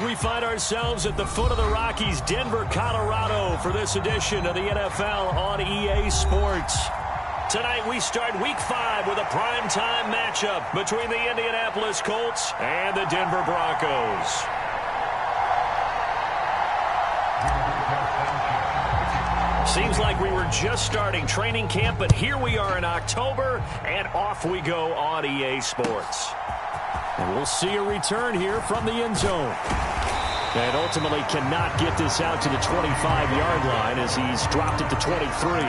We find ourselves at the foot of the Rockies, Denver, Colorado, for this edition of the NFL on EA Sports. Tonight we start Week 5 with a primetime matchup between the Indianapolis Colts and the Denver Broncos. Seems like we were just starting training camp, but here we are in October, and off we go on EA Sports. And we'll see a return here from the end zone. And ultimately cannot get this out to the 25-yard line as he's dropped it to 23.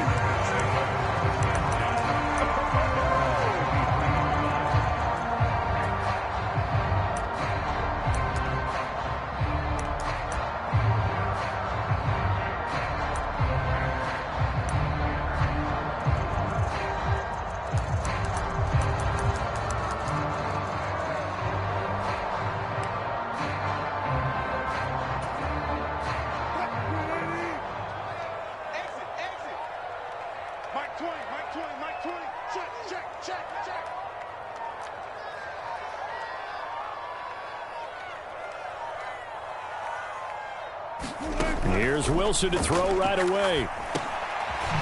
Here's Wilson to throw right away.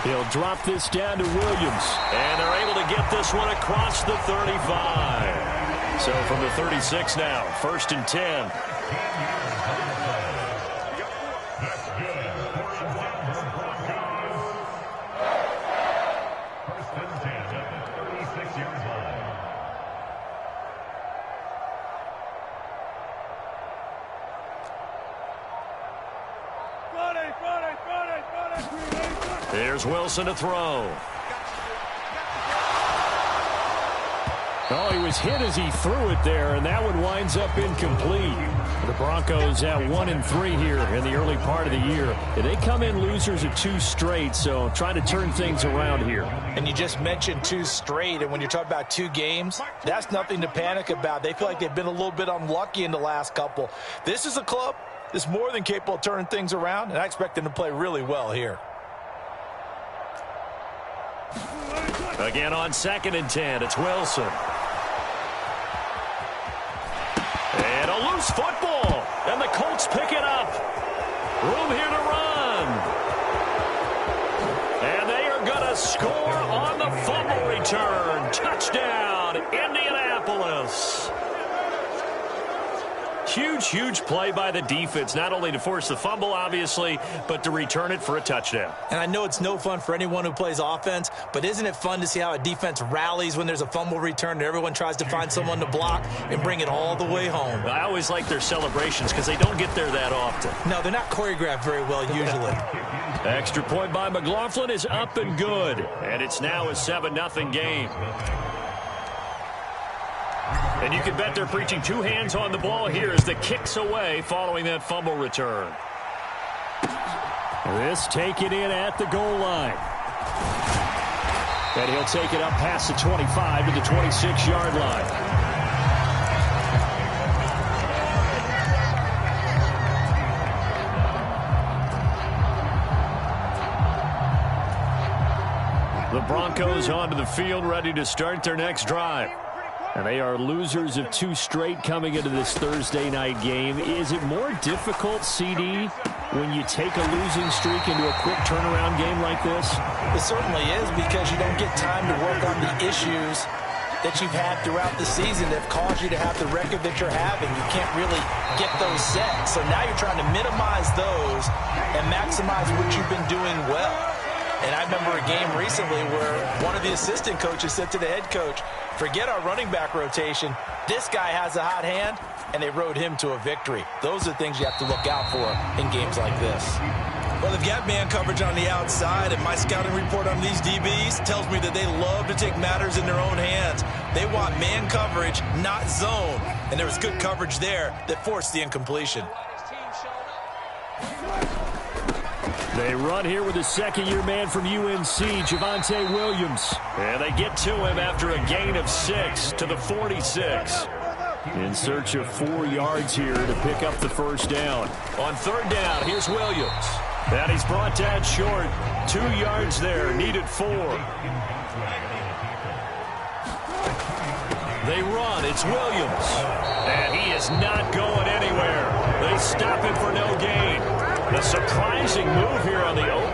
He'll drop this down to Williams. And they're able to get this one across the 35. So from the 36 now, 1st and 10. There's Wilson to throw. Oh, he was hit as he threw it there, and that one winds up incomplete. The Broncos at 1-3 here in the early part of the year. They come in losers of 2 straight, so trying to turn things around here. And you just mentioned 2 straight, and when you're talking about 2 games, that's nothing to panic about. They feel like they've been a little bit unlucky in the last couple. This is a club that's more than capable of turning things around, and I expect them to play really well here. Again on 2nd and 10, it's Wilson. And a loose football, and the Colts pick it up. Room here to run. And they are going to score on the fumble return. Touchdown, Indianapolis. Huge play by the defense, not only to force the fumble, obviously, but to return it for a touchdown. And I know it's no fun for anyone who plays offense, but isn't it fun to see how a defense rallies when there's a fumble return and everyone tries to find someone to block and bring it all the way home? I always like their celebrations because they don't get there that often. No, they're not choreographed very well usually. Extra point by McLaughlin is up and good, and it's now a 7-0 game. And you can bet they're preaching 2 hands on the ball here as the kick's away following that fumble return. This taken in at the goal line. And he'll take it up past the 25 to the 26-yard line. The Broncos onto the field, ready to start their next drive. And they are losers of 2 straight coming into this Thursday night game. Is it more difficult, CD, when you take a losing streak into a quick turnaround game like this? It certainly is, because you don't get time to work on the issues that you've had throughout the season that have caused you to have the record that you're having. You can't really get those set. So now you're trying to minimize those and maximize what you've been doing well. And I remember a game recently where one of the assistant coaches said to the head coach, forget our running back rotation. This guy has a hot hand, and they rode him to a victory. Those are things you have to look out for in games like this. Well, they've got man coverage on the outside, and my scouting report on these DBs tells me that they love to take matters in their own hands. They want man coverage, not zone. And there was good coverage there that forced the incompletion. They run here with a second-year man from UNC, Javonte Williams. And they get to him after a gain of 6 to the 46. In search of 4 yards here to pick up the first down. On 3rd down, here's Williams. And he's brought down short. 2 yards there, needed 4. They run, it's Williams. And he is not going anywhere. They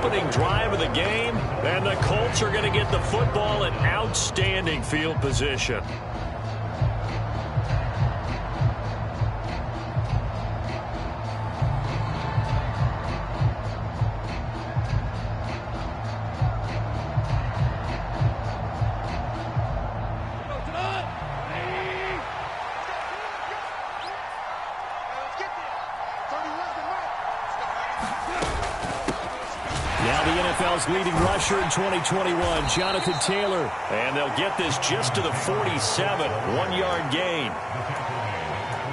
opening drive of the game, and the Colts are going to get the football in outstanding field position. Now the NFL's leading rusher in 2021, Jonathan Taylor. And they'll get this just to the 47, 1-yard gain.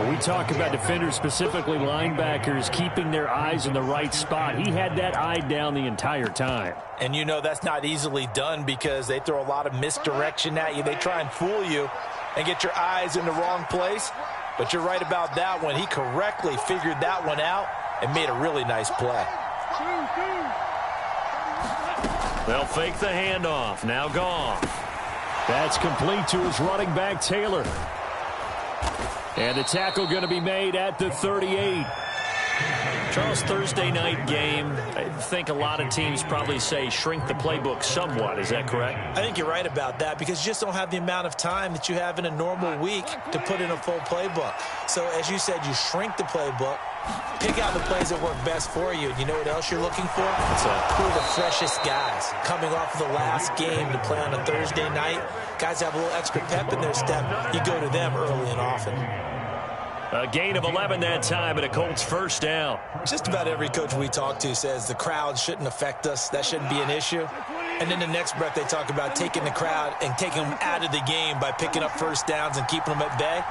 When we talk about defenders, specifically linebackers, keeping their eyes in the right spot, he had that eye down the entire time. And you know that's not easily done because they throw a lot of misdirection at you. They try and fool you and get your eyes in the wrong place. But you're right about that one. He correctly figured that one out and made a really nice play. They'll fake the handoff. Now Goff. That's complete to his running back, Taylor. And the tackle going to be made at the 38. Charles, Thursday night game, I think a lot of teams probably say shrink the playbook somewhat. Is that correct? I think you're right about that because you just don't have the amount of time that you have in a normal week to put in a full playbook. So, as you said, you shrink the playbook, pick out the plays that work best for you. And you know what else you're looking for? Who are the freshest guys coming off of the last game to play on a Thursday night? Guys have a little extra pep in their step. You go to them early and often. A gain of 11 that time and a Colts first down. Just about every coach we talk to says the crowd shouldn't affect us. That shouldn't be an issue. And then the next breath they talk about taking the crowd and taking them out of the game by picking up first downs and keeping them at bay.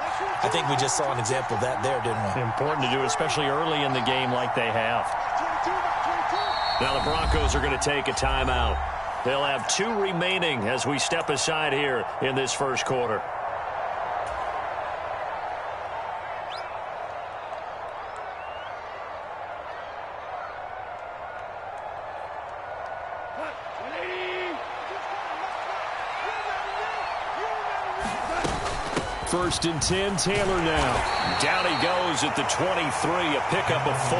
I think we just saw an example of that there, didn't we? Important to do, especially early in the game like they have. Now the Broncos are going to take a timeout. They'll have 2 remaining as we step aside here in this first quarter. First and 10, Taylor now. Down he goes at the 23, a pickup of 4.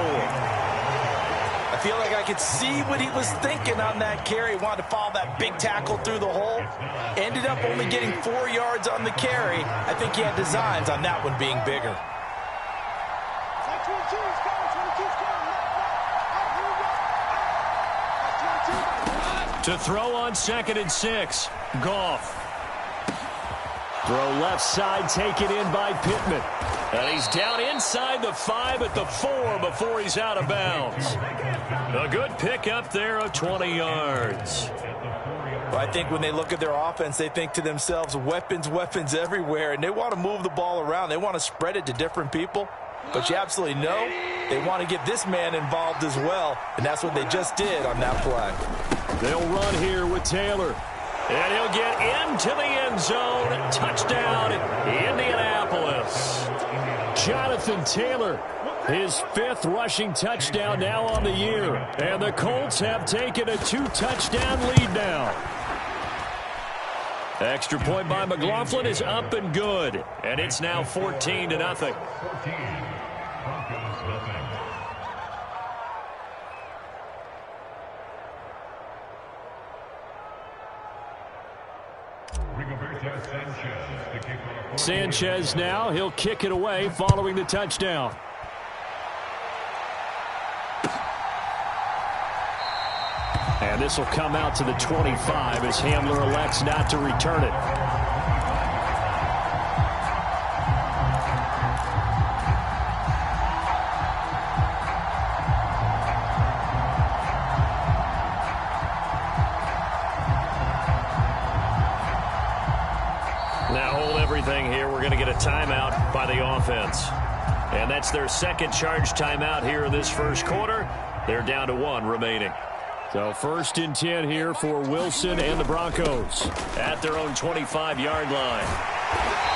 I feel like I could see what he was thinking on that carry. Wanted to follow that big tackle through the hole. Ended up only getting 4 yards on the carry. I think he had designs on that one being bigger. To throw on 2nd and 6, Goff. Throw left side, taken in by Pittman. And he's down inside the 5 at the 4 before he's out of bounds. A good pickup there of 20 yards. Well, I think when they look at their offense, they think to themselves, weapons, weapons everywhere, and they want to move the ball around. They want to spread it to different people. But you absolutely know they want to get this man involved as well, and that's what they just did on that play. They'll run here with Taylor. And he'll get into the end zone. Touchdown, Indianapolis. Jonathan Taylor, his 5th rushing touchdown now on the year. And the Colts have taken a 2-touchdown lead now. Extra point by McLaughlin is up and good. And it's now 14-0. Sanchez now, he'll kick it away following the touchdown. And this will come out to the 25 as Hamler elects not to return it. Here, we're going to get a timeout by the offense. And that's their 2nd charge timeout here in this first quarter. They're down to 1 remaining. So 1st and 10 here for Wilson and the Broncos at their own 25-yard line.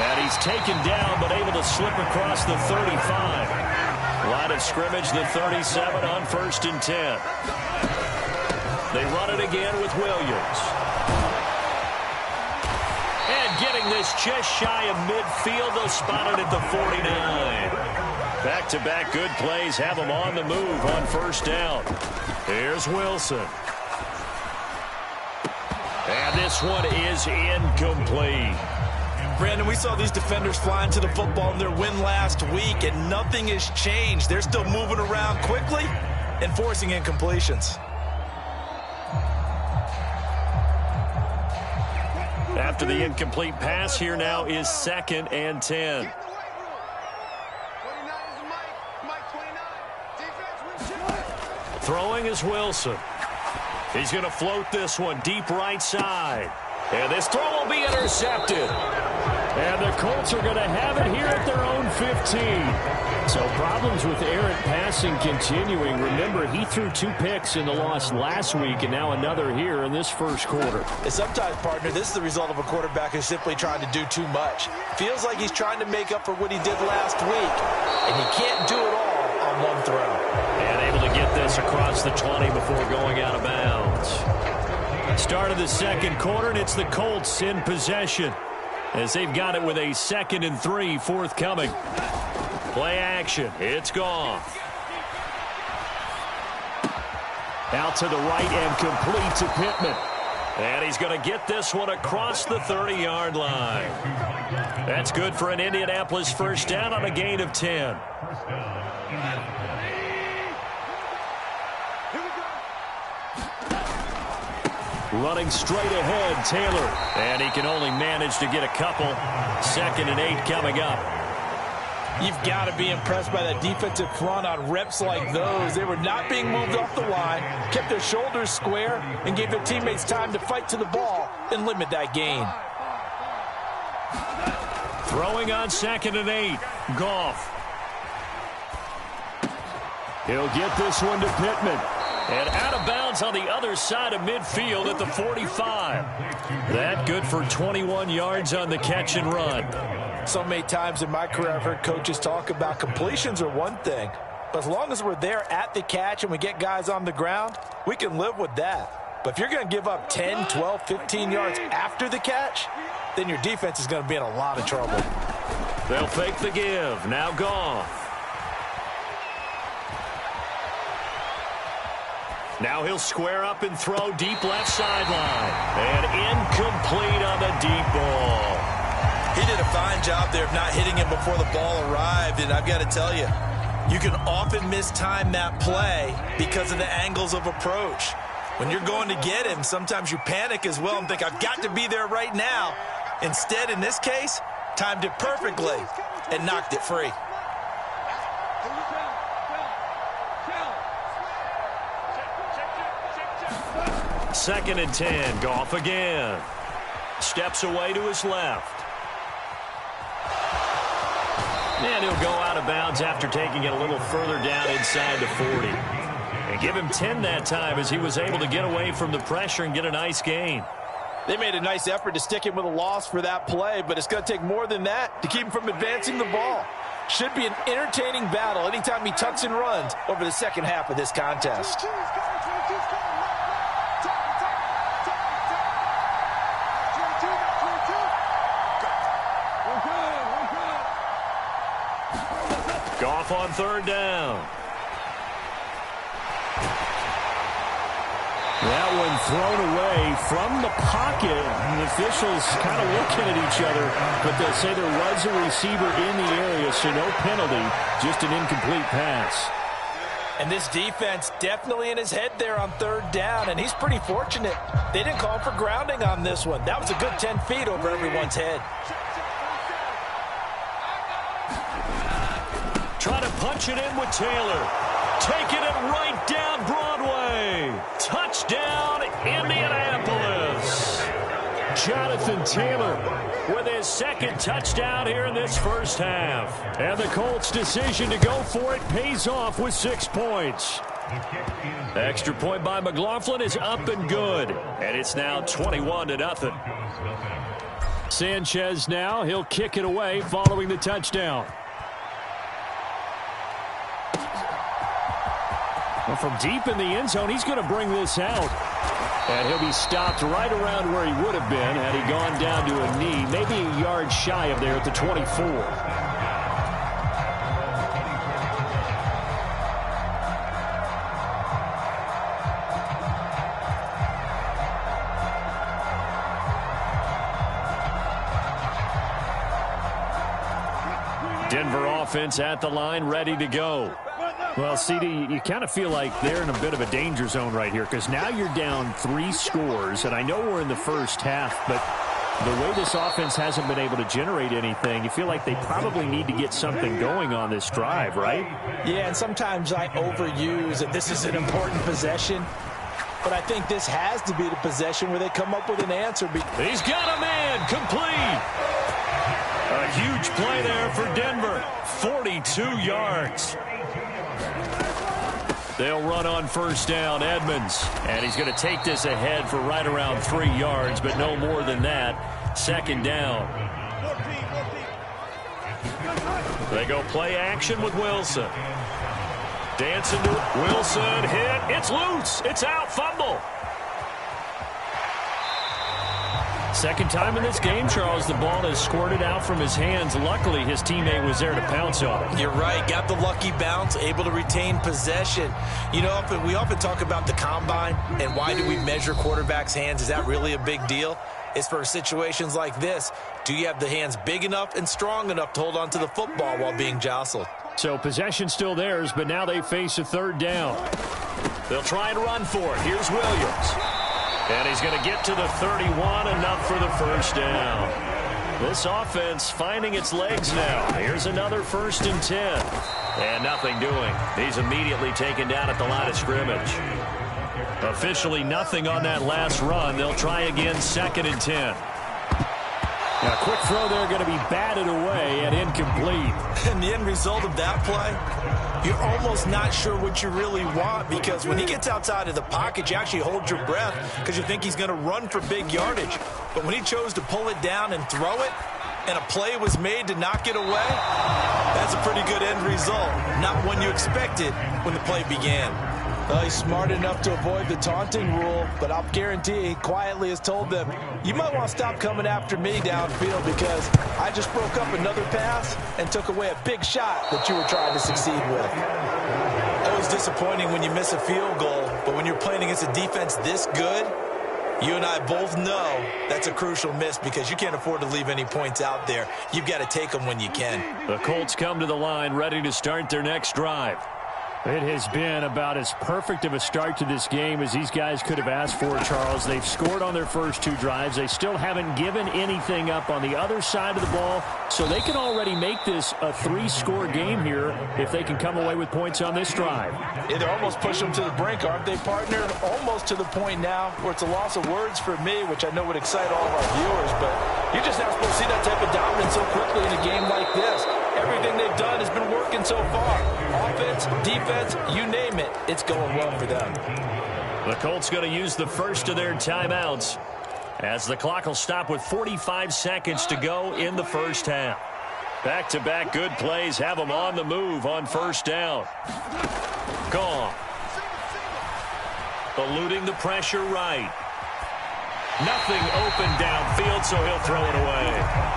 And he's taken down but able to slip across the 35. Line of scrimmage, the 37 on 1st and 10. They run it again with Williams. Getting this just shy of midfield. They'll spot it at the 49. Back-to-back good plays have them on the move on 1st down. Here's Wilson. And this one is incomplete. Brandon, we saw these defenders flying to the football in their win last week, and nothing has changed. They're still moving around quickly and forcing incompletions. After the incomplete pass, here now is 2nd and 10. Throwing is Wilson. He's going to float this one deep right side. And this throw will be intercepted. And the Colts are going to have it here at their own 15. So problems with errant passing continuing. Remember, he threw 2 picks in the loss last week and now another here in this first quarter. And sometimes, partner, this is the result of a quarterback who's simply trying to do too much. Feels like he's trying to make up for what he did last week. And you can't do it all on one throw. And able to get this across the 20 before going out of bounds. Start of the second quarter, and it's the Colts in possession as they've got it with a 2nd and 3 forthcoming. Play action. It's Goff. Out to the right and complete to Pittman. And he's going to get this one across the 30-yard line. That's good for an Indianapolis first down on a gain of 10. Running straight ahead, Taylor. And he can only manage to get a couple. 2nd and 8 coming up. You've got to be impressed by that defensive front on reps like those. They were not being moved off the line, kept their shoulders square, and gave their teammates time to fight to the ball and limit that gain. Throwing on 2nd and 8. Goff. He'll get this one to Pittman. And out of bounds on the other side of midfield at the 45. That good for 21 yards on the catch and run. So many times in my career I've heard coaches talk about completions are one thing. But as long as we're there at the catch and we get guys on the ground, we can live with that. But if you're going to give up 10, 12, 15 yards after the catch, then your defense is going to be in a lot of trouble. They'll fake the give. Now Goff. Now he'll square up and throw deep left sideline. And incomplete on the deep ball. He did a fine job there of not hitting him before the ball arrived. And I've got to tell you, you can often mistime that play because of the angles of approach. When you're going to get him, sometimes you panic as well and think, I've got to be there right now. Instead, in this case, timed it perfectly and knocked it free. Second and 10. Goff again. Steps away to his left. And he'll go out of bounds after taking it a little further down inside the 40. And give him 10 that time as he was able to get away from the pressure and get a nice gain. They made a nice effort to stick him with a loss for that play, but it's going to take more than that to keep him from advancing the ball. Should be an entertaining battle anytime he tucks and runs over the second half of this contest. Goff on 3rd down. That one thrown away from the pocket. The officials kind of looking at each other, but they'll say there was a receiver in the area, so no penalty, just an incomplete pass. And this defense definitely in his head there on 3rd down, and he's pretty fortunate. They didn't call for grounding on this one. That was a good 10 feet over everyone's head. Try to punch it in with Taylor. Taking it right down Broadway. Touchdown, Indianapolis. Jonathan Taylor with his 2nd touchdown here in this first half. And the Colts' decision to go for it pays off with 6 points. Extra point by McLaughlin is up and good. And it's now 21-0. Sanchez now, he'll kick it away following the touchdown. Well, from deep in the end zone, he's going to bring this out. And he'll be stopped right around where he would have been had he gone down to a knee, maybe a yard shy of there at the 24. offense at the line, ready to go. Well, CD, you kind of feel like they're in a bit of a danger zone right here because now you're down 3 scores, and I know we're in the first half, but the way this offense hasn't been able to generate anything, you feel like they probably need to get something going on this drive, right? Yeah, and sometimes I overuse that this is an important possession, but I think this has to be the possession where they come up with an answer. He's got a man, complete. A huge play there for Denver, 42 yards. They'll run on first down, Edmonds. And he's going to take this ahead for right around 3 yards, but no more than that. Second down. They go play action with Wilson. Dancing to it. Wilson hit. It's loose. It's out. Fumble. Second time in this game, Charles, the ball has squirted out from his hands. Luckily, his teammate was there to pounce on it. You're right. Got the lucky bounce, able to retain possession. You know, we often talk about the combine and why do we measure quarterbacks' hands. Is that really a big deal? It's for situations like this. Do you have the hands big enough and strong enough to hold on to the football while being jostled? So possession still theirs, but now they face a third down. They'll try and run for it. Here's Williams. And he's going to get to the 31, enough for the first down. This offense finding its legs now. Here's another 1st and 10. And nothing doing. He's immediately taken down at the line of scrimmage. Officially nothing on that last run. They'll try again, 2nd and 10. Now, a quick throw there going to be batted away and incomplete. And the end result of that play, you're almost not sure what you really want because when he gets outside of the pocket, you actually hold your breath because you think he's going to run for big yardage. But when he chose to pull it down and throw it, and a play was made to knock it away, that's a pretty good end result. Not one you expected when the play began. Well, he's smart enough to avoid the taunting rule, but I'll guarantee he quietly has told them, you might want to stop coming after me downfield because I just broke up another pass and took away a big shot that you were trying to succeed with. Always disappointing when you miss a field goal, but when you're playing against a defense this good, you and I both know that's a crucial miss because you can't afford to leave any points out there. You've got to take them when you can. The Colts come to the line ready to start their next drive. It has been about as perfect of a start to this game as these guys could have asked for, Charles. They've scored on their first 2 drives. They still haven't given anything up on the other side of the ball, so they can already make this a 3-score game here if they can come away with points on this drive. Yeah, they're almost pushing them to the brink, aren't they, partner? Almost to the point now where it's a loss of words for me, which I know would excite all of our viewers, but you're just not supposed to see that type of dominance so quickly in a game like this. Everything they've done has been working so far. Offense, defense, you name it, it's going well for them. The Colts going to use the first of their timeouts as the clock will stop with 45 seconds to go in the first half. Back-to-back good plays have them on the move on first down. Goff. Eluding the pressure right. Nothing open downfield, so he'll throw it away.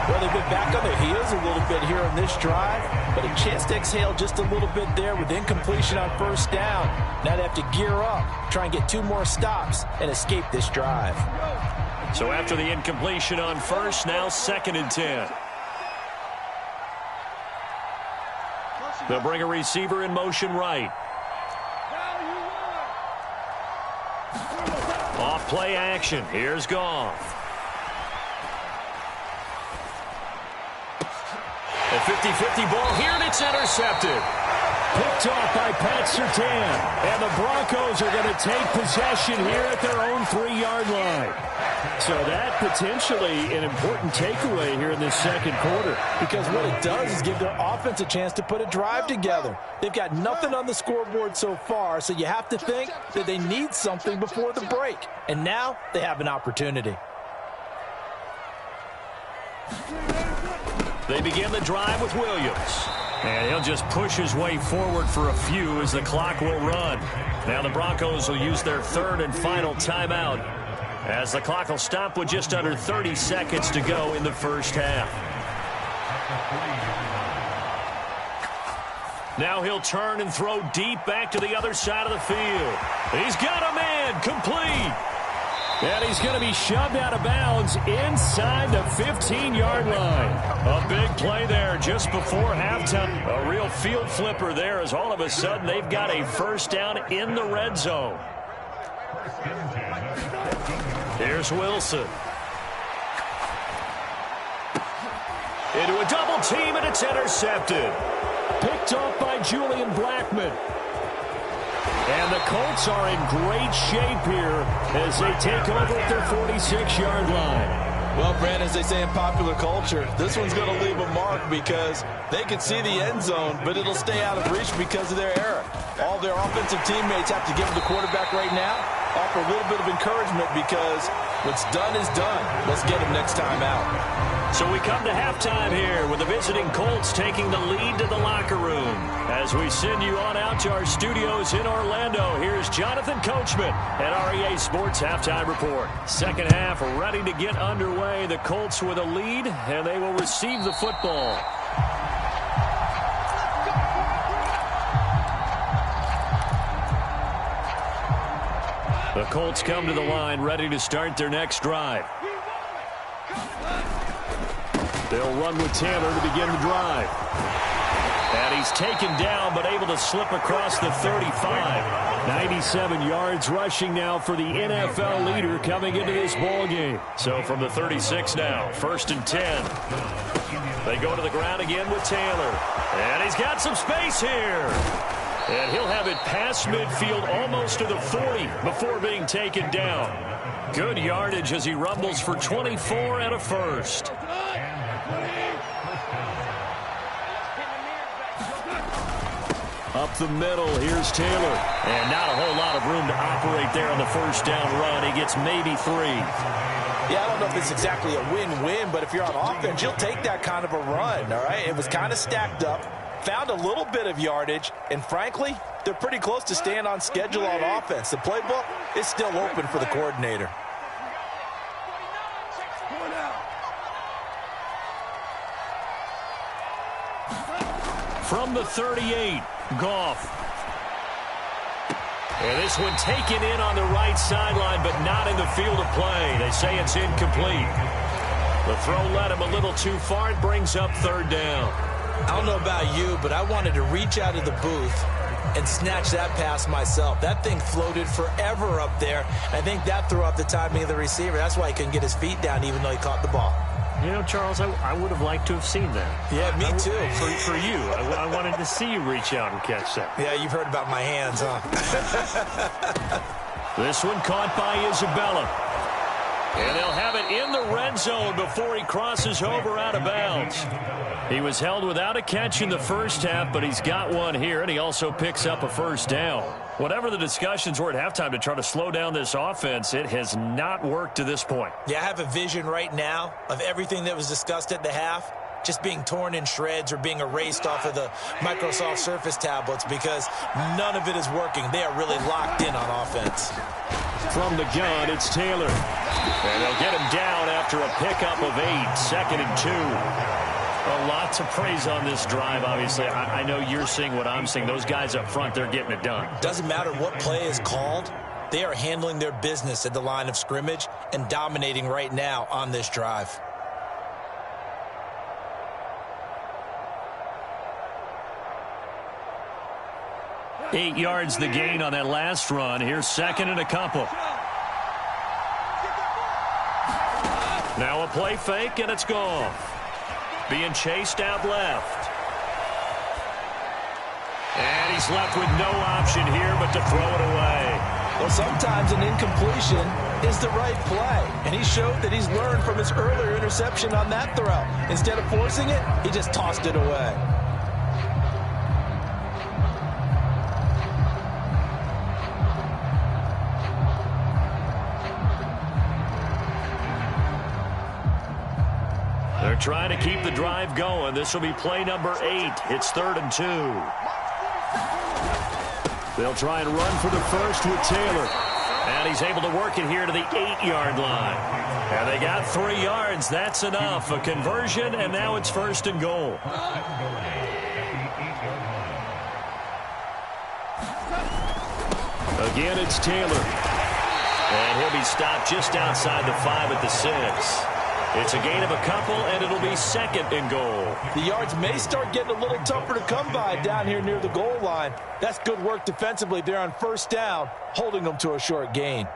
Well, they've been back on their heels a little bit here on this drive, but a chance to exhale just a little bit there with incompletion on first down. Now they have to gear up, try and get 2 more stops, and escape this drive. So after the incompletion on first, now 2nd and 10. They'll bring a receiver in motion right. Off play action. Here's Goff. A 50-50 ball here, and it's intercepted. Picked off by Pat Surtain. And the Broncos are going to take possession here at their own 3-yard line. So that potentially an important takeaway here in this second quarter. Because what it does is give their offense a chance to put a drive together. They've got nothing on the scoreboard so far, so you have to think that they need something before the break. And now they have an opportunity. They begin the drive with Williams. And he'll just push his way forward for a few as the clock will run. Now the Broncos will use their 3rd and final timeout as the clock will stop with just under 30 seconds to go in the first half. Now he'll turn and throw deep back to the other side of the field. He's got a man, complete. And he's going to be shoved out of bounds inside the 15-yard line. A big play there just before halftime. A real field flipper there as all of a sudden they've got a first down in the red zone. Here's Wilson. Into a double team, and it's intercepted. Picked off by Julian Blackmon. And the Colts are in great shape here as they take over at their 46-yard line. Well, Brandon, as they say in popular culture, this one's going to leave a mark because they can see the end zone, but it'll stay out of reach because of their error. All their offensive teammates have to give the quarterback right now, offer a little bit of encouragement because what's done is done. Let's get him next time out. So we come to halftime here with the visiting Colts taking the lead to the locker room. As we send you on out to our studios in Orlando, here's Jonathan Coachman at REA Sports Halftime Report. Second half ready to get underway. The Colts with a lead, and they will receive the football. The Colts come to the line ready to start their next drive. They'll run with Taylor to begin the drive. And he's taken down but able to slip across the 35. 97 yards rushing now for the NFL leader coming into this ball game. So from the 36 now, 1st and 10. They go to the ground again with Taylor. And he's got some space here. And he'll have it past midfield almost to the 40 before being taken down. Good yardage as he rumbles for 24 and a first. Up the middle, here's Taylor. And not a whole lot of room to operate there on the first down run. He gets maybe 3. Yeah, I don't know if it's exactly a win-win, but if you're on offense, you'll take that kind of a run, all right? It was kind of stacked up, found a little bit of yardage, and frankly, they're pretty close to staying on schedule on offense. The playbook is still open for the coordinator. From the 38, Goff. And this one taken in on the right sideline, but not in the field of play. They say it's incomplete. The throw led him a little too far. It brings up 3rd down. I don't know about you, but I wanted to reach out of the booth and snatch that pass myself. That thing floated forever up there. I think that threw off the timing of the receiver. That's why he couldn't get his feet down even though he caught the ball. You know, Charles, I would have liked to have seen that. Yeah, me too. For you. I wanted to see you reach out and catch that. Yeah, you've heard about my hands, huh? This one caught by Isabella. And they'll have it in the red zone before he crosses over out of bounds. He was held without a catch in the first half, but he's got one here, and he also picks up a first down. Whatever the discussions were at halftime to try to slow down this offense, it has not worked to this point. Yeah, I have a vision right now of everything that was discussed at the half just being torn in shreds or being erased off of the Microsoft Surface tablets because none of it is working. They are really locked in on offense. From the gun, it's Taylor. And they'll get him down after a pickup of 8, 2nd and 2. A lot to praise on this drive, obviously. I know you're seeing what I'm seeing. Those guys up front, they're getting it done. Doesn't matter what play is called. They are handling their business at the line of scrimmage and dominating right now on this drive. Eight yards the gain on that last run. Here's 2nd and a couple. Now a play fake, and it's Goff. Being chased out left. And he's left with no option here but to throw it away. Well, sometimes an incompletion is the right play. And he showed that he's learned from his earlier interception on that throw. Instead of forcing it, he just tossed it away. They're trying to keep the drive going. This will be play number 8. It's 3rd and 2. They'll try and run for the first with Taylor. And he's able to work it here to the 8-yard line. And they got 3 yards. That's enough. A conversion, and now it's 1st and goal. Again, it's Taylor. And he'll be stopped just outside the 5 at the 6. It's a gain of a couple, and it'll be 2nd and goal. The yards may start getting a little tougher to come by down here near the goal line. That's good work defensively there on 1st down, holding them to a short gain.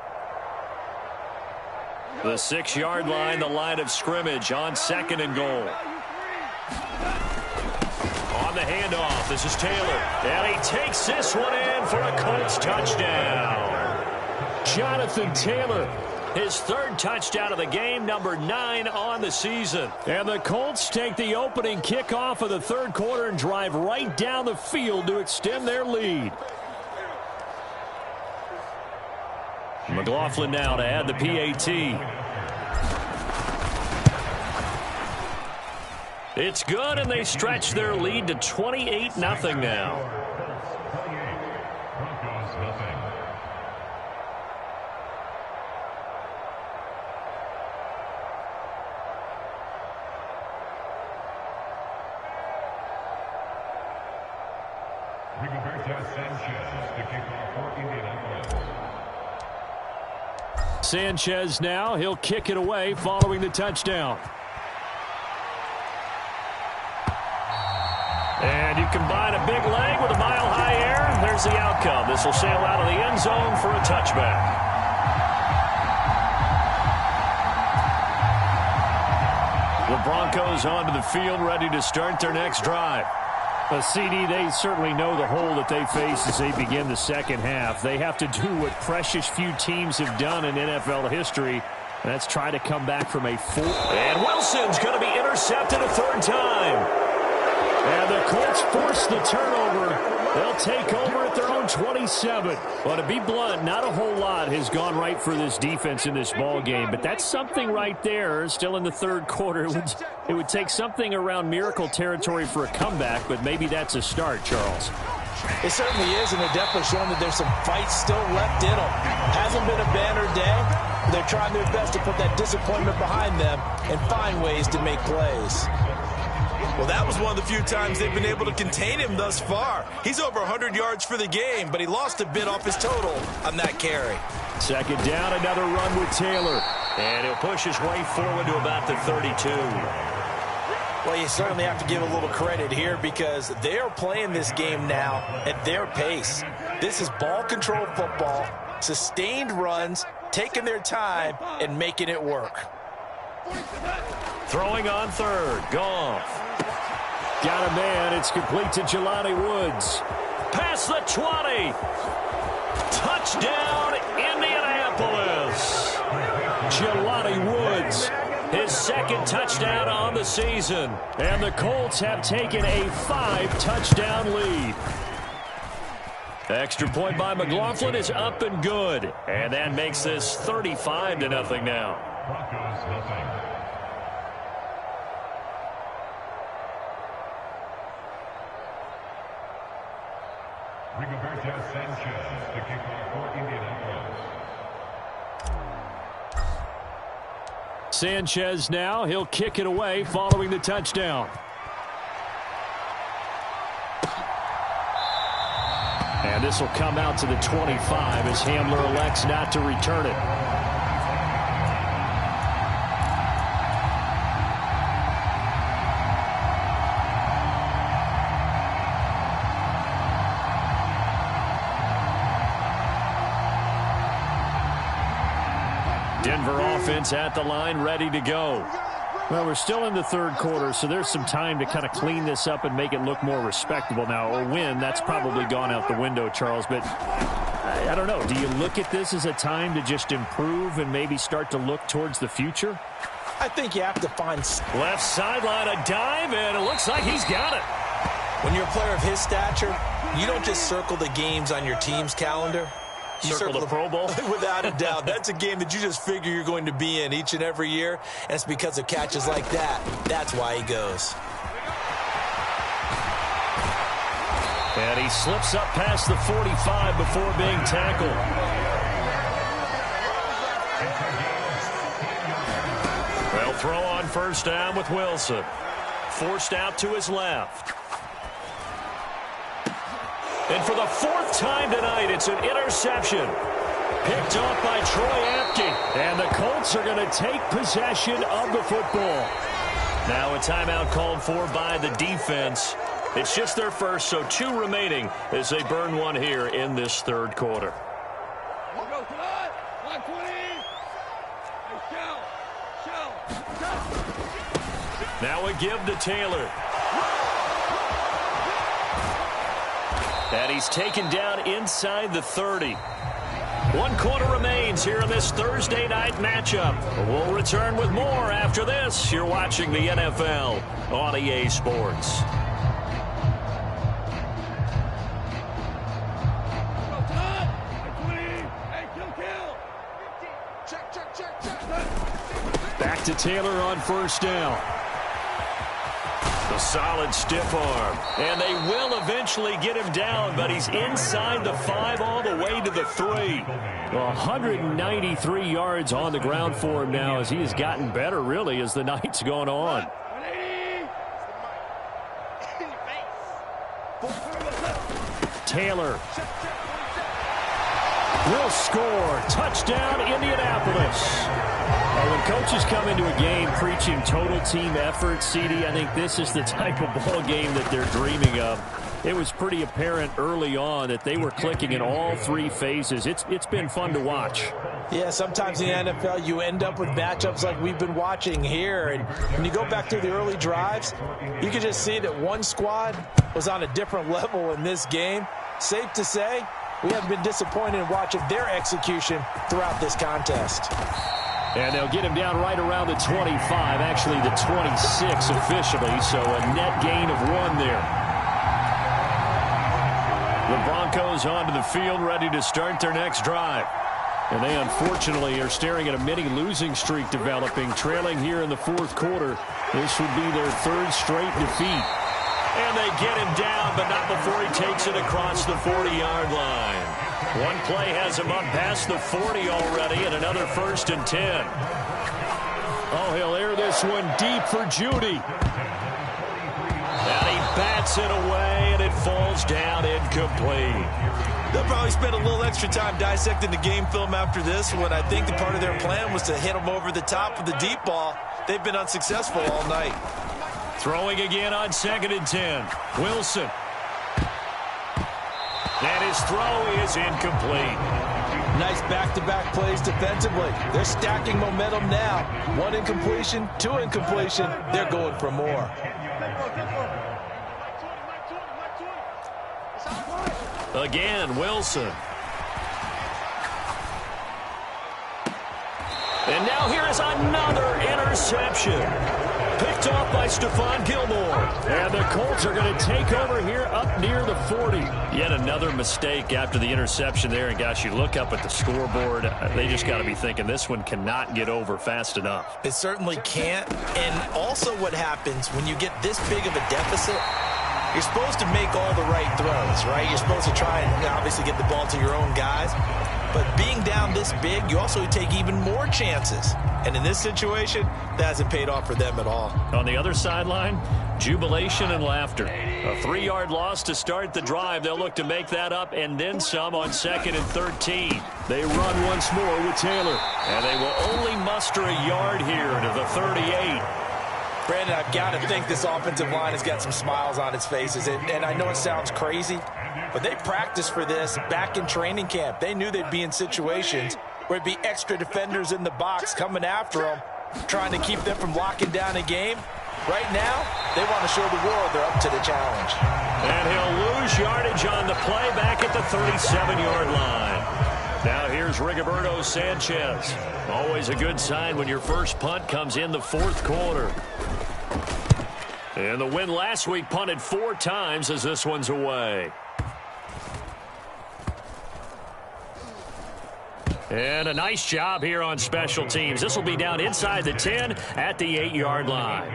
The 6-yard line, the line of scrimmage on 2nd and goal. On the handoff, this is Taylor. And he takes this one in for a Colts touchdown. Jonathan Taylor, his 3rd touchdown of the game, number 9 on the season. And the Colts take the opening kickoff of the 3rd quarter and drive right down the field to extend their lead. McLaughlin now to add the PAT. It's good, and they stretch their lead to 28-0 now. Sanchez now, he'll kick it away following the touchdown. And you combine a big leg with a mile-high air, there's the outcome. This will sail out of the end zone for a touchback. The Broncos onto the field, ready to start their next drive. A CD, they certainly know the hole that they face as they begin the 2nd half. They have to do what precious few teams have done in NFL history. That's try to come back from a 4. And Wilson's going to be intercepted a 3rd time. And the Colts force the turnover. They'll take over at their own 27. Well, to be blunt, not a whole lot has gone right for this defense in this ball game. But that's something right there. Still in the 3rd quarter. It would take something around miracle territory for a comeback, but maybe that's a start, Charles. It certainly is, and they're definitely showing that there's some fight still left in them. Hasn't been a banner day. They're trying their best to put that disappointment behind them and find ways to make plays. Well, that was one of the few times they've been able to contain him thus far. He's over 100 yards for the game, but he lost a bit off his total on that carry. 2nd down, another run with Taylor. And he'll push his way forward to about the 32. Well, you certainly have to give a little credit here because they are playing this game now at their pace. This is ball control football, sustained runs, taking their time, and making it work. Throwing on 3rd, Goff. Got a man, it's complete to Jelani Woods. Past the 20. Touchdown, Indianapolis. Jelani Woods, his 2nd touchdown on the season. And the Colts have taken a 5-touchdown lead. Extra point by McLaughlin is up and good. And that makes this 35-0 now. Broncos nothing. Rigoberto Sanchez to kick off for Indianapolis. Sanchez now, he'll kick it away following the touchdown. And this will come out to the 25 as Hamler elects not to return it. Denver offense at the line, ready to go. Well, we're still in the 3rd quarter, so there's some time to kind of clean this up and make it look more respectable. Now, a win, that's probably gone out the window, Charles, but I don't know. Do you look at this as a time to just improve and maybe start to look towards the future? I think you have to find... Left sideline, a dive, and it looks like he's got it. When you're a player of his stature, you don't just circle the games on your team's calendar. You circle the Pro Bowl? Without a doubt. That's a game that you just figure you're going to be in each and every year, and it's because of catches like that. That's why he goes. And he slips up past the 45 before being tackled. They'll throw on 1st down with Wilson. Forced out to his left. And for the 4th time tonight, it's an interception. Picked off by Troy Apke. And the Colts are going to take possession of the football. Now a timeout called for by the defense. It's just their first, so 2 remaining as they burn one here in this third quarter. Now a give to Taylor. And he's taken down inside the 30. 1 quarter remains here in this Thursday night matchup. We'll return with more after this. You're watching the NFL on EA Sports. Back to Taylor on first down. A solid stiff arm. And they will eventually get him down, but he's inside the 5 all the way to the 3. 193 yards on the ground for him now as he has gotten better, really, as the night's gone on. Taylor will score. Touchdown, Indianapolis. When coaches come into a game preaching total team effort, CD, I think this is the type of ball game that they're dreaming of. It was pretty apparent early on that they were clicking in all 3 phases. It's been fun to watch. Yeah, sometimes in the NFL you end up with matchups like we've been watching here. And when you go back to the early drives, you can just see that one squad was on a different level in this game. Safe to say, we haven't been disappointed in watching their execution throughout this contest. And they'll get him down right around the 25, actually the 26 officially, so a net gain of 1 there. The Broncos onto the field, ready to start their next drive. And they unfortunately are staring at a mini losing streak developing, trailing here in the 4th quarter. This would be their 3rd straight defeat. And they get him down, but not before he takes it across the 40-yard line. One play has him up past the 40 already, and another 1st and 10. Oh, he'll air this one deep for Judy. And he bats it away, and it falls down incomplete. They'll probably spend a little extra time dissecting the game film after this one. I think the part of their plan was to hit him over the top of the deep ball. They've been unsuccessful all night. Throwing again on 2nd and 10. Wilson. And his throw is incomplete. Nice back-to-back plays defensively. They're stacking momentum now. 1 incompletion, 2 incompletion. They're going for more. Again, Wilson. And now here is another interception. Picked off by Stephon Gilmore. And the Colts are going to take over here up near the 40. Yet another mistake after the interception there. And, gosh, you look up at the scoreboard. They just got to be thinking this one cannot get over fast enough. It certainly can't. And also what happens when you get this big of a deficit, you're supposed to make all the right throws, right? You're supposed to try and obviously get the ball to your own guys. But being down this big, you also take even more chances. And in this situation, that hasn't paid off for them at all. On the other sideline, jubilation and laughter. A 3-yard loss to start the drive. They'll look to make that up and then some on 2nd and 13. They run once more with Taylor. And they will only muster a yard here to the 38. Brandon, I've got to think this offensive line has got some smiles on its faces. And I know it sounds crazy, but they practiced for this back in training camp. They knew they'd be in situations where it'd be extra defenders in the box coming after them, trying to keep them from locking down a game. Right now, they want to show the world they're up to the challenge. And he'll lose yardage on the play back at the 37-yard line. Now here's Rigoberto Sanchez. Always a good sign when your first punt comes in the 4th quarter. And the win last week punted 4 times as this one's away. And a nice job here on special teams. This will be down inside the 10 at the 8-yard line.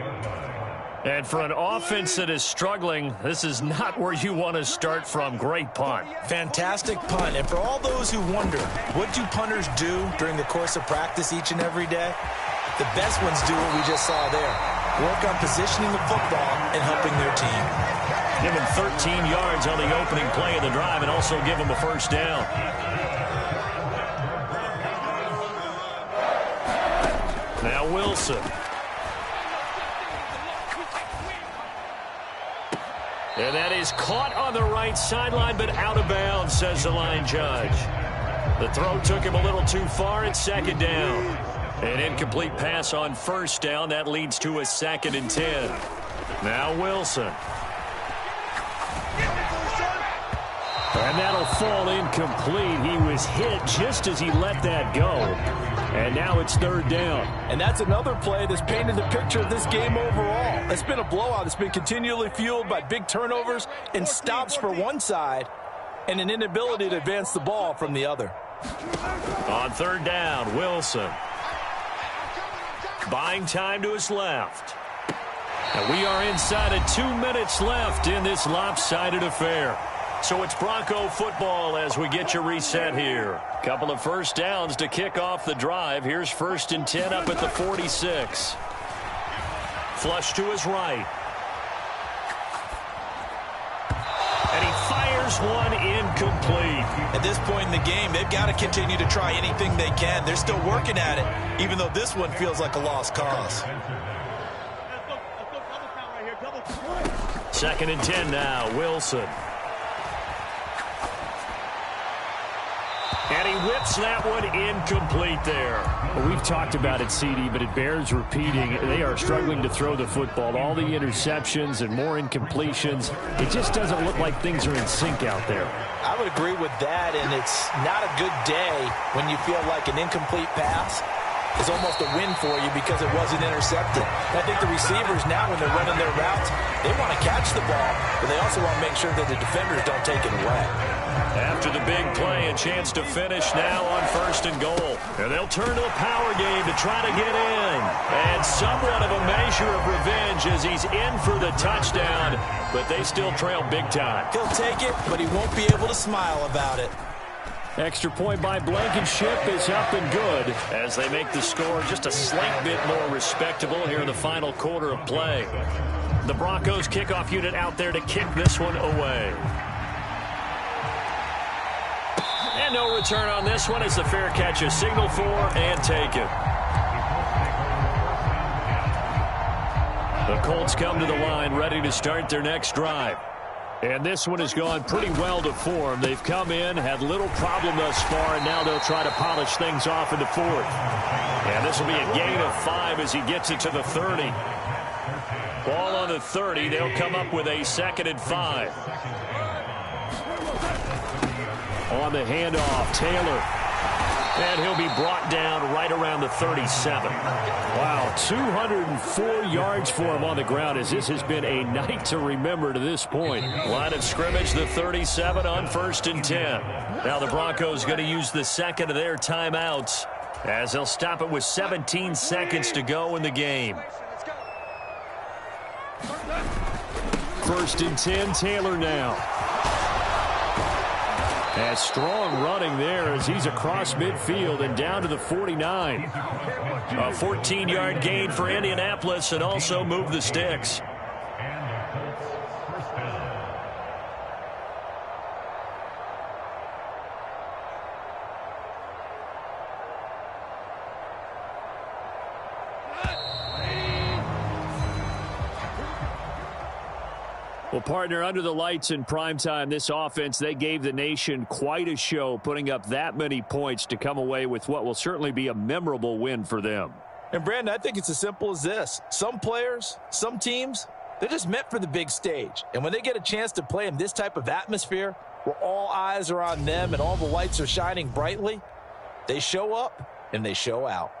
And for an offense that is struggling, this is not where you want to start from. Great punt. Fantastic punt. And for all those who wonder, what do punters do during the course of practice each and every day? The best ones do what we just saw there. Work on positioning the football and helping their team. Give them 13 yards on the opening play of the drive and also give them a first down. Now Wilson. And that is caught on the right sideline, but out of bounds, says the line judge. The throw took him a little too far at second down. An incomplete pass on first down. That leads to a 2nd and 10. Now Wilson. And that'll fall incomplete. He was hit just as he let that go. And now it's 3rd down. And that's another play that's painted the picture of this game overall. It's been a blowout. It's been continually fueled by big turnovers and stops for one side and an inability to advance the ball from the other. On 3rd down, Wilson. Buying time to his left. And we are inside of 2 minutes left in this lopsided affair. So it's Bronco football as we get you reset here. Couple of first downs to kick off the drive. Here's 1st and 10 up at the 46. Flush to his right. And he fires one incomplete. At this point in the game, they've got to continue to try anything they can. They're still working at it, even though this one feels like a lost cause. 2nd and 10 now, Wilson. And he whips that one incomplete there. Well, we've talked about it, CD, but it bears repeating. They are struggling to throw the football. All the interceptions and more incompletions. It just doesn't look like things are in sync out there. I would agree with that, and it's not a good day when you feel like an incomplete pass is almost a win for you because it wasn't intercepted. I think the receivers now, when they're running their routes, they want to catch the ball, but they also want to make sure that the defenders don't take it away. After the big play, a chance to finish now on 1st and goal. And they'll turn to a power game to try to get in. And somewhat of a measure of revenge as he's in for the touchdown, but they still trail big time. He'll take it, but he won't be able to smile about it. Extra point by Blankenship is up and good as they make the score just a slight bit more respectable here in the final quarter of play. The Broncos kickoff unit out there to kick this one away. And no return on this one as the fair catch is signaled for and taken. The Colts come to the line ready to start their next drive. And this one has gone pretty well to form. They've come in, had little problem thus far, and now they'll try to polish things off in the 4th. And this will be a gain of 5 as he gets it to the 30. Ball on the 30. They'll come up with a 2nd and 5. On the handoff, Taylor. And he'll be brought down right around the 37. Wow, 204 yards for him on the ground as this has been a night to remember to this point. Line of scrimmage, the 37 on 1st and 10. Now the Broncos going to use the 2nd of their timeouts as they'll stop it with 17 seconds to go in the game. 1st and 10, Taylor now. And strong running there as he's across midfield and down to the 49. A 14-yard gain for Indianapolis and also move the sticks. Well, partner, under the lights in primetime, this offense, they gave the nation quite a show, putting up that many points to come away with what will certainly be a memorable win for them. And, Brandon, I think it's as simple as this. Some players, some teams, they're just meant for the big stage. And when they get a chance to play in this type of atmosphere where all eyes are on them and all the lights are shining brightly, they show up and they show out.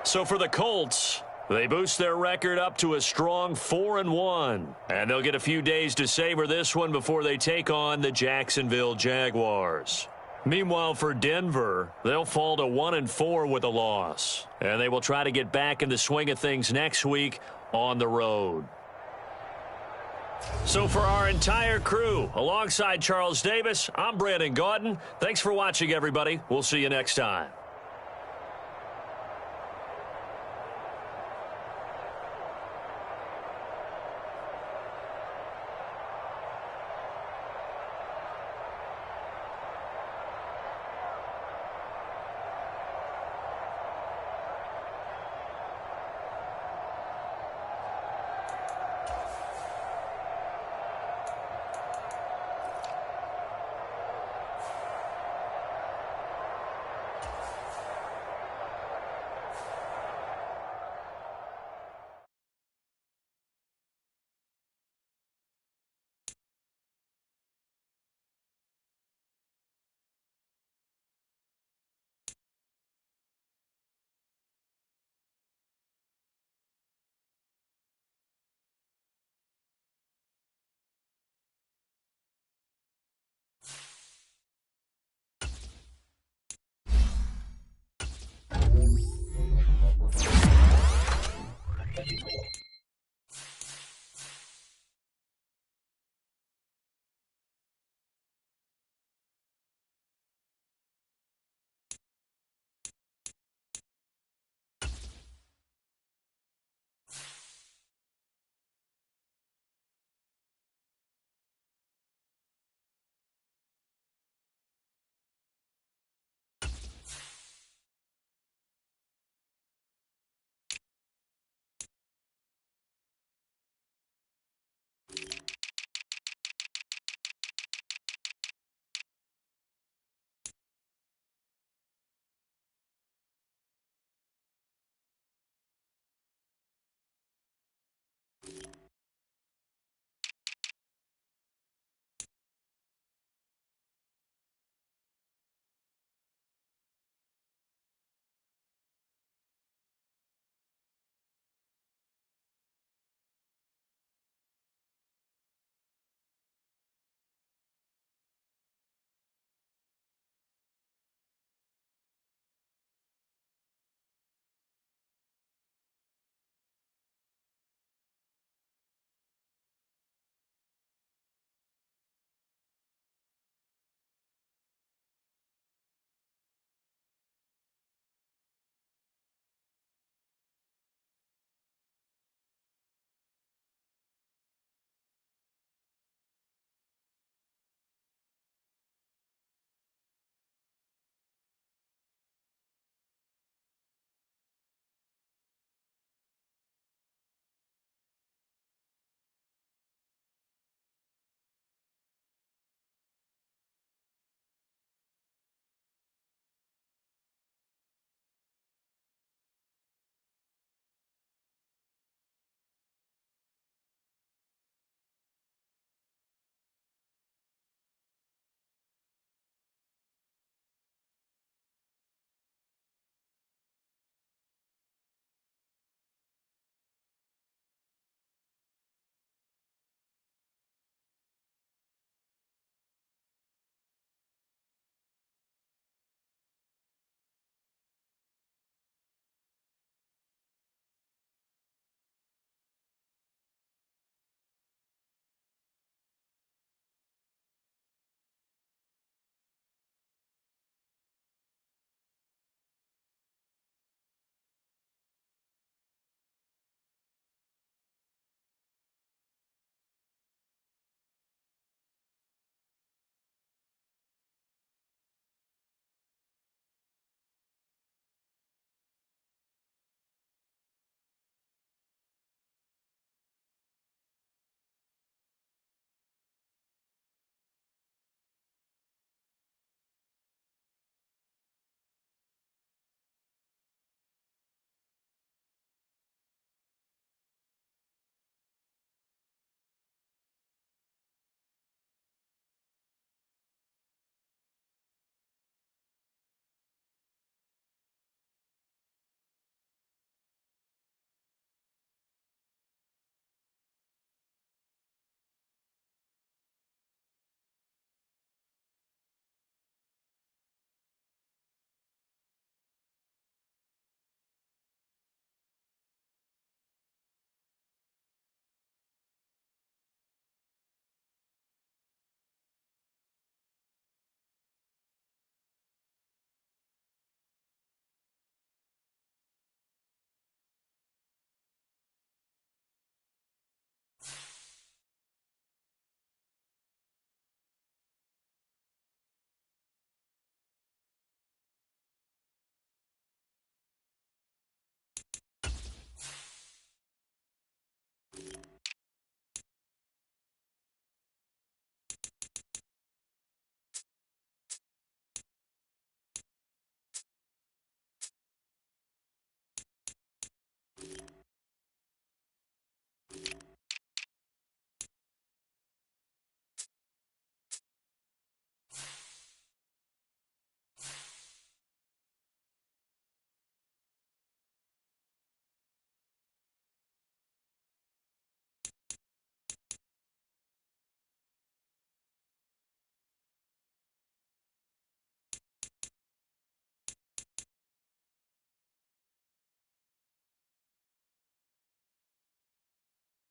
So for the Colts, they boost their record up to a strong 4-1. And they'll get a few days to savor this one before they take on the Jacksonville Jaguars. Meanwhile, for Denver, they'll fall to 1-4 with a loss. And they will try to get back in the swing of things next week on the road. So for our entire crew, alongside Charles Davis, I'm Brandon Gaudin. Thanks for watching, everybody. We'll see you next time.